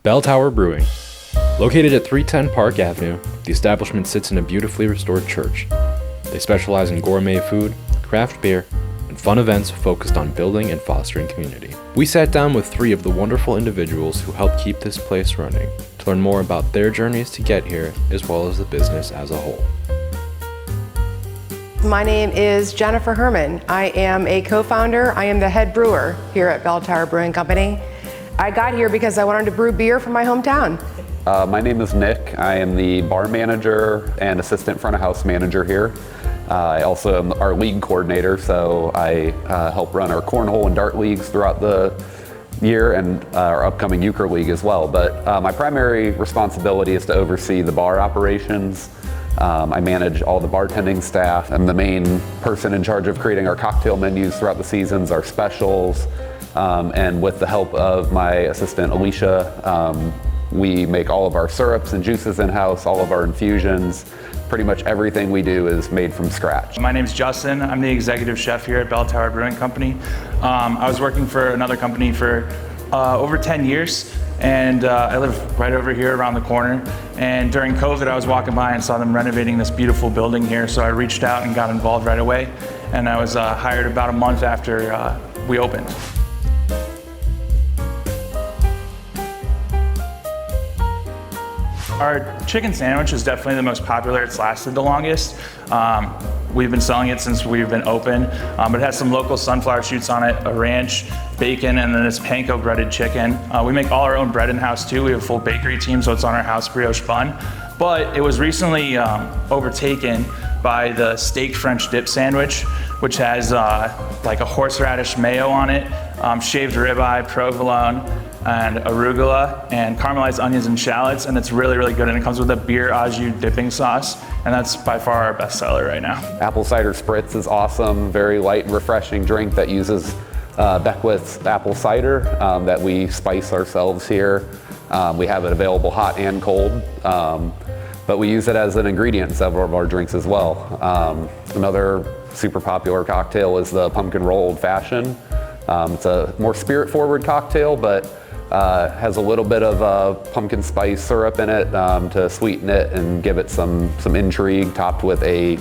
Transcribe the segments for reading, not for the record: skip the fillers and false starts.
Bell Tower Brewing. Located at 310 Park Avenue, the establishment sits in a beautifully restored church. They specialize in gourmet food, craft beer, and fun events focused on building and fostering community. We sat down with 3 of the wonderful individuals who help keep this place running to learn more about their journeys to get here, as well as the business as a whole. My name is Jennifer Herman. I am a co-founder. I am the head brewer here at Bell Tower Brewing Company. I got here because I wanted to brew beer from my hometown. My name is Nick. I am the bar manager and assistant front of house manager here. I also am our league coordinator, so I help run our cornhole and dart leagues throughout the year and our upcoming euchre league as well. But my primary responsibility is to oversee the bar operations. I manage all the bartending staff. I'm the main person in charge of creating our cocktail menus throughout the seasons, our specials, and with the help of my assistant Alicia, we make all of our syrups and juices in-house, all of our infusions. Pretty much everything we do is made from scratch. My name's Justin. I'm the executive chef here at Bell Tower Brewing Company. I was working for another company for over 10 years, and I live right over here around the corner. And during COVID, I was walking by and saw them renovating this beautiful building here, so I reached out and got involved right away. And I was hired about a month after we opened. Our chicken sandwich is definitely the most popular. It's lasted the longest. We've been selling it since we've been open, but it has some local sunflower shoots on it, a ranch, bacon, and then this panko breaded chicken. We make all our own bread in-house too. We have a full bakery team, so it's on our house brioche bun. But it was recently overtaken by the steak French dip sandwich, which has like a horseradish mayo on it, shaved ribeye, provolone, and arugula, and caramelized onions and shallots, and it's really, really good. And it comes with a beer au jus dipping sauce, and that's by far our best seller right now. Apple cider spritz is awesome, very light and refreshing drink that uses Beckwith's apple cider that we spice ourselves here. We have it available hot and cold, but we use it as an ingredient in several of our drinks as well. Another super popular cocktail is the pumpkin roll old fashioned. It's a more spirit-forward cocktail, but has a little bit of pumpkin spice syrup in it to sweeten it and give it some intrigue, topped with a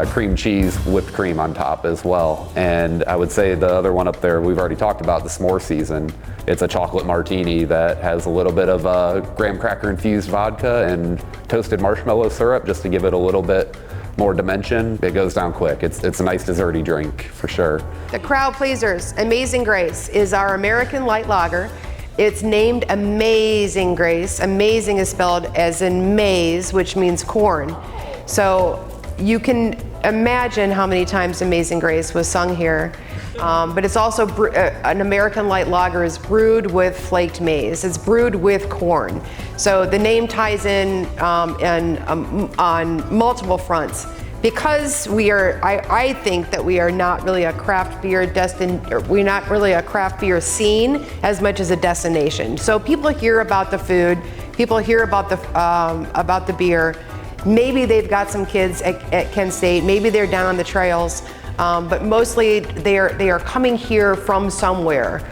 cream cheese whipped cream on top as well. And I would say the other one up there we've already talked about, the s'more season. It's a chocolate martini that has a little bit of graham cracker infused vodka and toasted marshmallow syrup just to give it a little bit more dimension. It goes down quick. It's a nice desserty drink for sure. The crowd pleasers, Amazing Grace, is our American light lager. It's named Amazing Grace. Amazing is spelled as in maize, which means corn. So you can imagine how many times Amazing Grace was sung here. But it's also, an American light lager is brewed with flaked maize. It's brewed with corn. So the name ties in on multiple fronts. Because we are, I think that we are not really a craft beer we're not really a craft beer scene as much as a destination. So people hear about the food, people hear about the beer. Maybe they've got some kids at Kent State, maybe they're down on the trails, but mostly they are coming here from somewhere.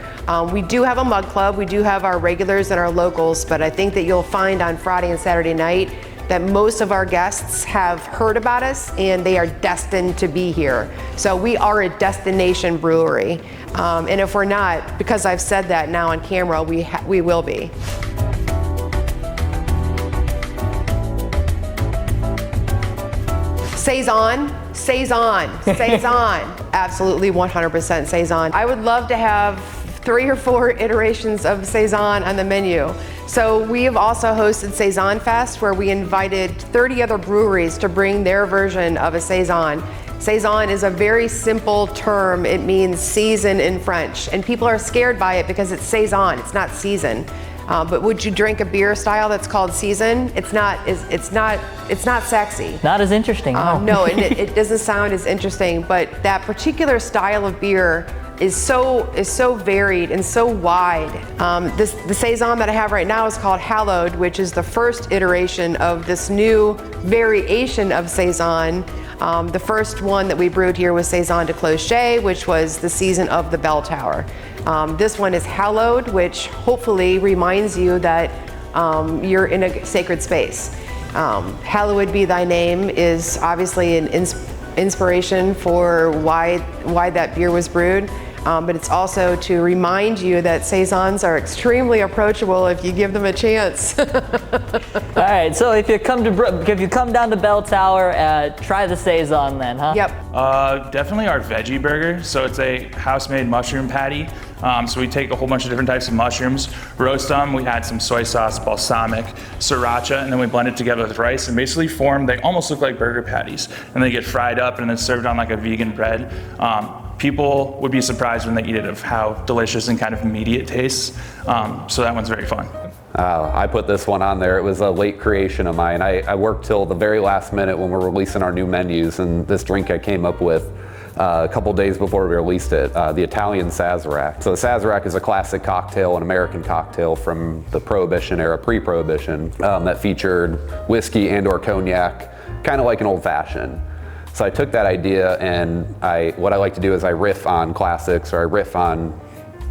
We do have a mug club, we do have our regulars and our locals, but I think that you'll find on Friday and Saturday night that most of our guests have heard about us and they are destined to be here. So we are a destination brewery. And if we're not, because I've said that now on camera, we will be. Saison, absolutely 100% Saison. I would love to have 3 or 4 iterations of Saison on the menu. So we have also hosted Saison Fest, where we invited 30 other breweries to bring their version of a Saison. Saison is a very simple term. It means season in French, and people are scared by it because it's Saison, it's not season. But would you drink a beer style that's called season? It's not sexy. Not as interesting. No, and it doesn't sound as interesting. But that particular style of beer is so varied and so wide. The Saison that I have right now is called Hallowed, which is the first iteration of this new variation of Saison. The first one that we brewed here was Saison de Clocher, which was the season of the Bell Tower. This one is hallowed, which hopefully reminds you that you're in a sacred space. Hallowed be thy name is obviously an inspiration for why that beer was brewed. But it's also to remind you that Saisons are extremely approachable if you give them a chance. All right, so if you come down to Bell Tower, try the Saison then, huh? Yep. Definitely our veggie burger. So it's a house-made mushroom patty. So we take a whole bunch of different types of mushrooms, roast them. We add some soy sauce, balsamic, sriracha, and then we blend it together with rice and basically they almost look like burger patties. And they get fried up and then served on like a vegan bread. People would be surprised when they eat it of how delicious and kind of meaty it tastes. So that one's very fun. I put this one on there. It was a late creation of mine. I worked till the very last minute when we're releasing our new menus, and this drink I came up with a couple days before we released it, the Italian Sazerac. So the Sazerac is a classic cocktail, an American cocktail from the Prohibition era, pre-Prohibition, that featured whiskey and/or cognac, kind of like an old-fashioned. So I took that idea, and what I like to do is I riff on classics, or I riff on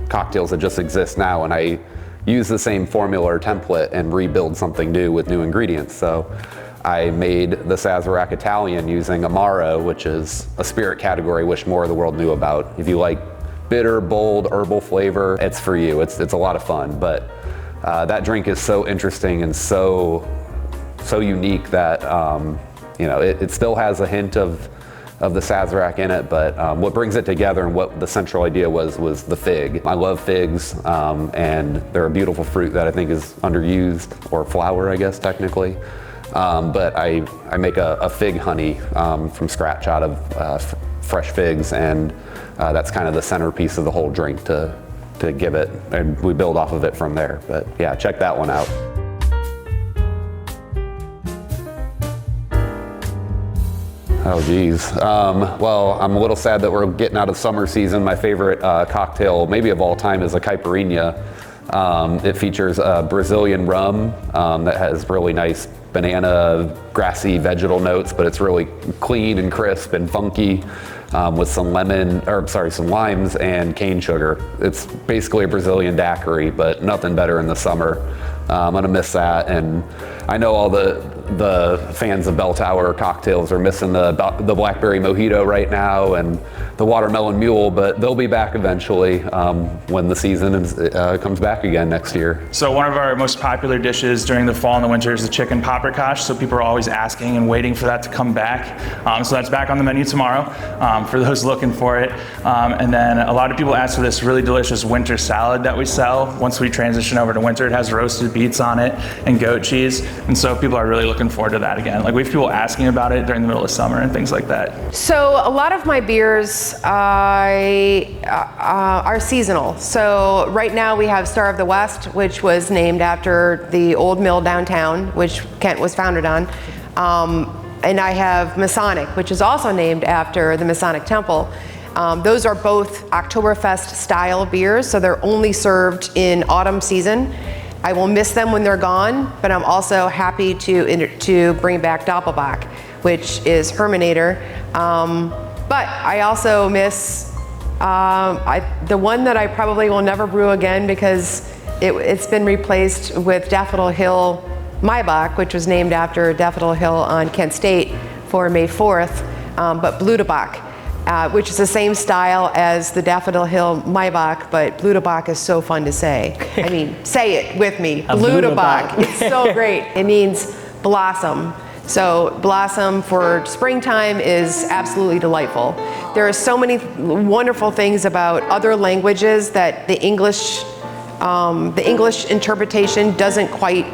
cocktails that just exist now, and I use the same formula or template and rebuild something new with new ingredients. So I made the Sazerac Italian using Amaro, which is a spirit category which more of the world knew about. If you like bitter, bold, herbal flavor, it's for you. It's a lot of fun, but that drink is so interesting and so unique that it still has a hint of the Sazerac in it, but what brings it together and what the central idea was the fig. I love figs, and they're a beautiful fruit that I think is underused, or flower, I guess, technically. But I make a fig honey from scratch out of fresh figs, and that's kind of the centerpiece of the whole drink to give it, and we build off of it from there. But yeah, check that one out. Oh geez. Well, I'm a little sad that we're getting out of summer season. My favorite cocktail, maybe of all time, is a caipirinha. It features Brazilian rum that has really nice banana, grassy, vegetal notes, but it's really clean and crisp and funky with some limes and cane sugar. It's basically a Brazilian daiquiri, but nothing better in the summer. I'm gonna miss that, and I know all the fans of Bell Tower cocktails are missing the blackberry mojito right now and the watermelon mule, but they'll be back eventually when the season comes back again next year. So one of our most popular dishes during the fall and the winter is the chicken paprikash. So people are always asking and waiting for that to come back. So that's back on the menu tomorrow for those looking for it. And then a lot of people ask for this really delicious winter salad that we sell. Once we transition over to winter, it has roasted beets on it and goat cheese. And so people are really looking forward to that again. Like we have people asking about it during the middle of summer and things like that. So a lot of my beers are seasonal. So right now we have Star of the West, which was named after the old mill downtown, which Kent was founded on. And I have Masonic, which is also named after the Masonic Temple. Those are both Oktoberfest style beers, so they're only served in autumn season. I will miss them when they're gone, but I'm also happy to bring back Doppelbock, which is Herminator. But I also miss the one that I probably will never brew again because it's been replaced with Daffodil Hill Maibach, which was named after Daffodil Hill on Kent State for May 4th, but Blutebach. Which is the same style as the Daffodil Hill Maibach, but Blutebach is so fun to say. I mean, say it with me, Blutebach. It's so great. It means blossom. So blossom for springtime is absolutely delightful. There are so many wonderful things about other languages that the English interpretation doesn't quite,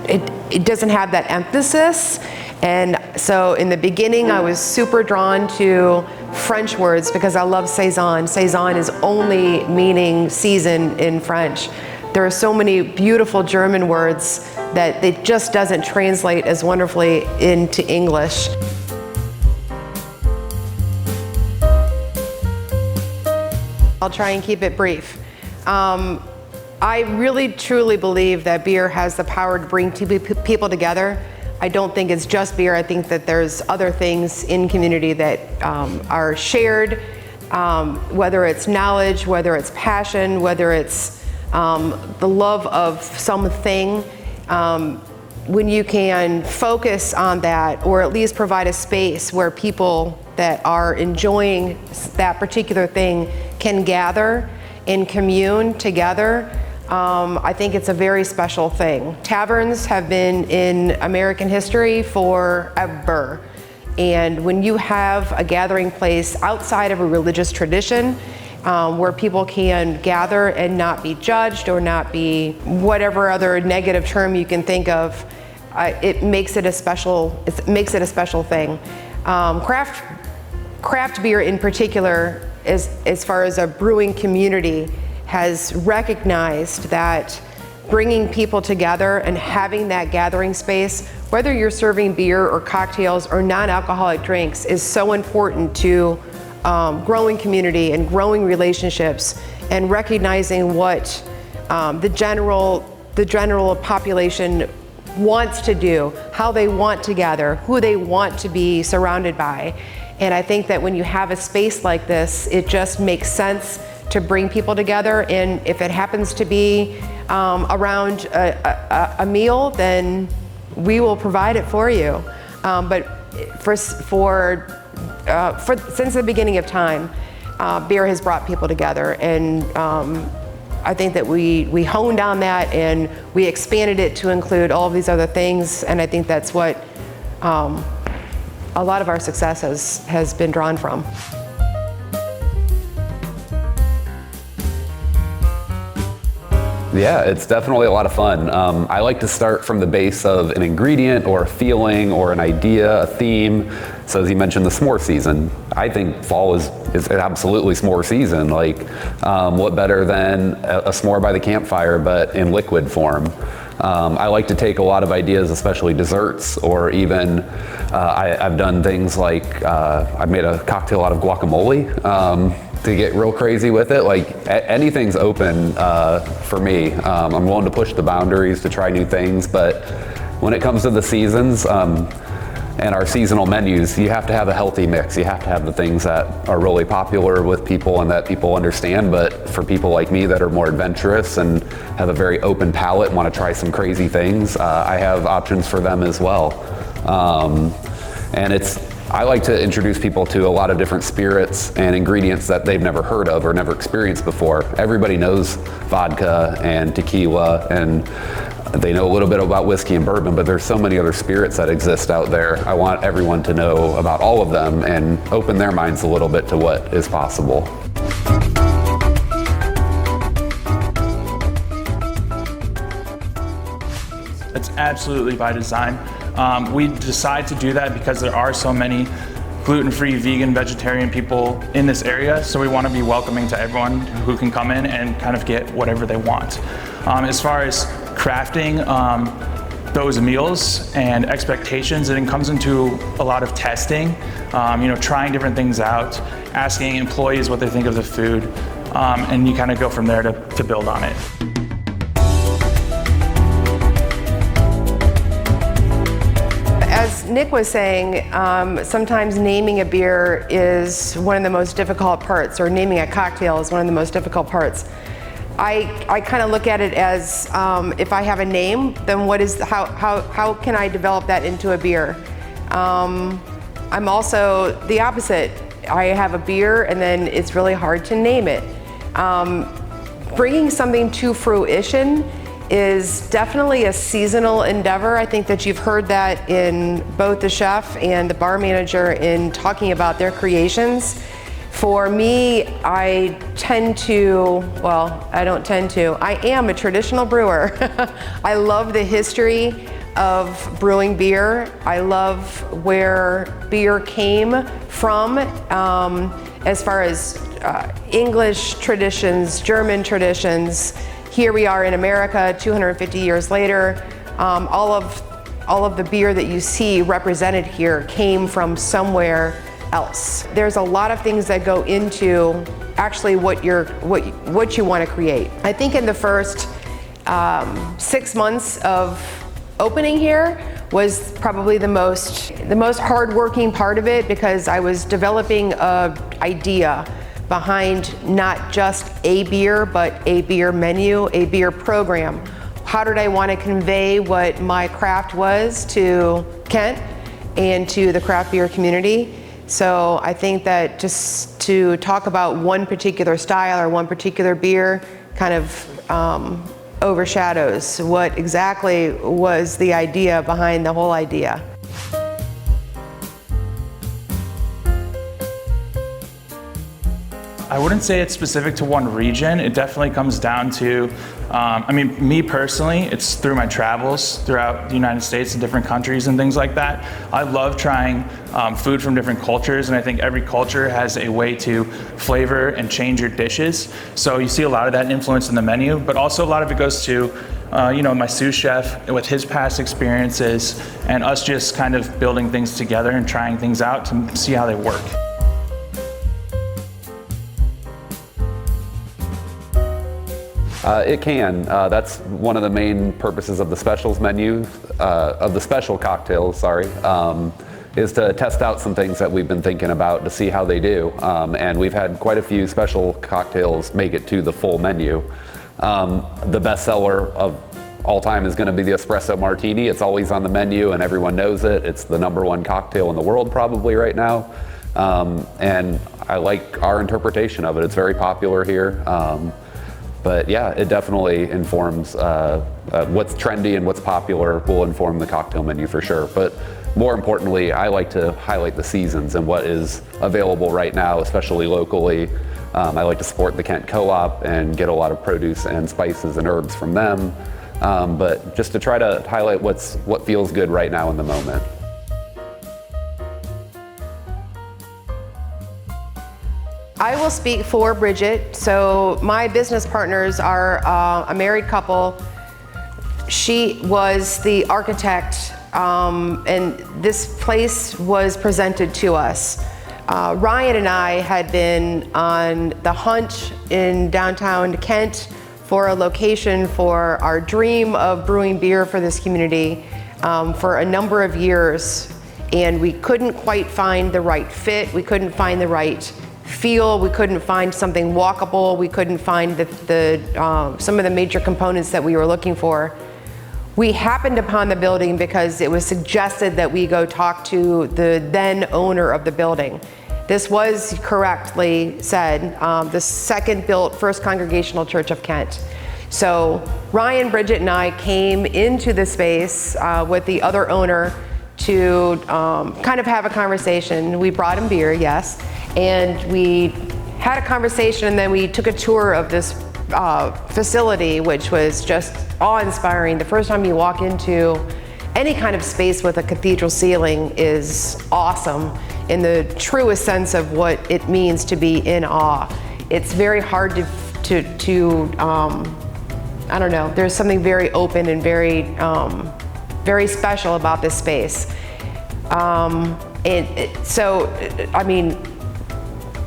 it doesn't have that emphasis. And so in the beginning, I was super drawn to French words because I love saison. Saison is only meaning season in French. There are so many beautiful German words that it just doesn't translate as wonderfully into English. I'll try and keep it brief. I really truly believe that beer has the power to bring two people together. I don't think it's just beer. I think that there's other things in community that are shared, whether it's knowledge, whether it's passion, whether it's the love of something. When you can focus on that, or at least provide a space where people that are enjoying that particular thing can gather and commune together, I think it's a very special thing. Taverns have been in American history forever. And when you have a gathering place outside of a religious tradition, where people can gather and not be judged or not be whatever other negative term you can think of, it makes it a special thing. Craft beer in particular, as far as a brewing community, has recognized that bringing people together and having that gathering space, whether you're serving beer or cocktails or non-alcoholic drinks, is so important to growing community and growing relationships, and recognizing what the general population wants to do, how they want to gather, who they want to be surrounded by. And I think that when you have a space like this, it just makes sense to bring people together. And if it happens to be around a meal, then we will provide it for you. But since the beginning of time, beer has brought people together, and I think that we honed on that and we expanded it to include all of these other things, and I think that's what a lot of our success has been drawn from. Yeah, it's definitely a lot of fun. I like to start from the base of an ingredient or a feeling or an idea, a theme. So as you mentioned, the s'more season. I think fall is absolutely s'more season. Like, what better than a s'more by the campfire, but in liquid form? I like to take a lot of ideas, especially desserts, or even I've done things like I've made a cocktail out of guacamole. To get real crazy with it, like anything's open for me. I'm willing to push the boundaries to try new things, but when it comes to the seasons and our seasonal menus, you have to have a healthy mix. You have to have the things that are really popular with people and that people understand, but for people like me that are more adventurous and have a very open palate and want to try some crazy things, I have options for them as well. And I like to introduce people to a lot of different spirits and ingredients that they've never heard of or never experienced before. Everybody knows vodka and tequila, and they know a little bit about whiskey and bourbon, but there's so many other spirits that exist out there. I want everyone to know about all of them and open their minds a little bit to what is possible. It's absolutely by design. We decide to do that because there are so many gluten-free, vegan, vegetarian people in this area, so we want to be welcoming to everyone who can come in and kind of get whatever they want. As far as crafting those meals and expectations, it comes into a lot of testing, trying different things out, asking employees what they think of the food, and you kind of go from there to build on it. As Nick was saying, sometimes naming a beer is one of the most difficult parts, or naming a cocktail is one of the most difficult parts. I kind of look at it as if I have a name, then how can I develop that into a beer? I'm also the opposite. I have a beer and then it's really hard to name it. Bringing something to fruition is definitely a seasonal endeavor. I think that you've heard that in both the chef and the bar manager in talking about their creations. For me, I am a traditional brewer. I love the history of brewing beer. I love where beer came from, as far as English traditions, German traditions. Here we are in America 250 years later. All of the beer that you see represented here came from somewhere else. There's a lot of things that go into actually what you want to create. I think in the first 6 months of opening here was probably the most hardworking part of it, because I was developing an idea behind not just a beer, but a beer menu, a beer program. How did I want to convey what my craft was to Kent and to the craft beer community? So I think that just to talk about one particular style or one particular beer kind of overshadows what exactly was the idea behind the whole idea. I wouldn't say it's specific to one region. It definitely comes down to, me personally, it's through my travels throughout the United States and different countries and things like that. I love trying food from different cultures, and I think every culture has a way to flavor and change your dishes. So you see a lot of that influence in the menu, but also a lot of it goes to my sous chef with his past experiences and us just kind of building things together and trying things out to see how they work. It can. That's one of the main purposes of the specials menu, of the special cocktails, is to test out some things that we've been thinking about to see how they do. And we've had quite a few special cocktails make it to the full menu. The best seller of all time is going to be the espresso martini. It's always on the menu and everyone knows it. It's the #1 cocktail in the world probably right now. And I like our interpretation of it. It's very popular here. But yeah, it definitely informs what's trendy and what's popular will inform the cocktail menu for sure. But more importantly, I like to highlight the seasons and what is available right now, especially locally. I like to support the Kent Co-op and get a lot of produce and spices and herbs from them. But just to try to highlight what feels good right now in the moment. I will speak for Bridget. So my business partners are a married couple. She was the architect, and this place was presented to us. Ryan and I had been on the hunt in downtown Kent for a location for our dream of brewing beer for this community for a number of years, and we couldn't quite find the right fit. We couldn't find the right feel. We couldn't find something walkable. We couldn't find some of the major components that we were looking for. We happened upon the building because it was suggested that we go talk to the then owner of the building. This was correctly said, the second built First Congregational Church of Kent. So Ryan, Bridget, and I came into the space with the other owner to kind of have a conversation. We brought him beer, yes, and we had a conversation, and then we took a tour of this facility, which was just awe-inspiring. The first time you walk into any kind of space with a cathedral ceiling is awesome in the truest sense of what it means to be in awe. It's very hard to I don't know, there's something very open and very special about this space.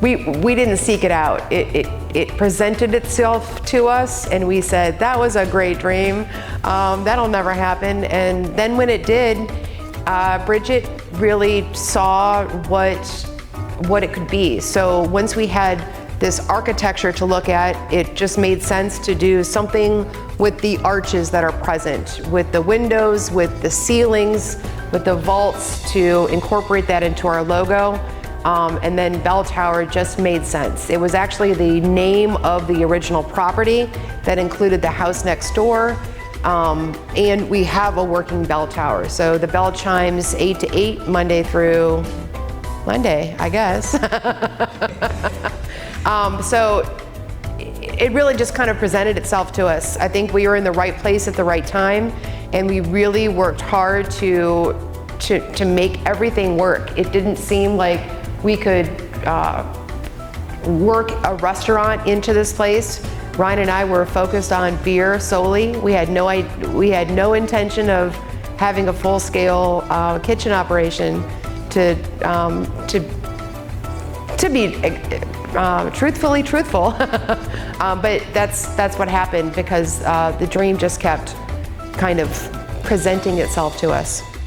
We didn't seek it out. It presented itself to us, and we said, that was a great dream. That'll never happen. And then when it did, Bridget really saw what it could be. So once we had this architecture to look at, it just made sense to do something with the arches that are present, with the windows, with the ceilings, with the vaults, to incorporate that into our logo. And then Bell Tower just made sense. It was actually the name of the original property that included the house next door. And we have a working bell tower. So the bell chimes 8 to 8, Monday through Monday, I guess. So it really just kind of presented itself to us. I think we were in the right place at the right time, and we really worked hard to make everything work. It didn't seem like we could work a restaurant into this place. Ryan and I were focused on beer solely. We had no intention of having a full-scale kitchen operation. To be truthfully truthful, but that's what happened, because the dream just kept kind of presenting itself to us.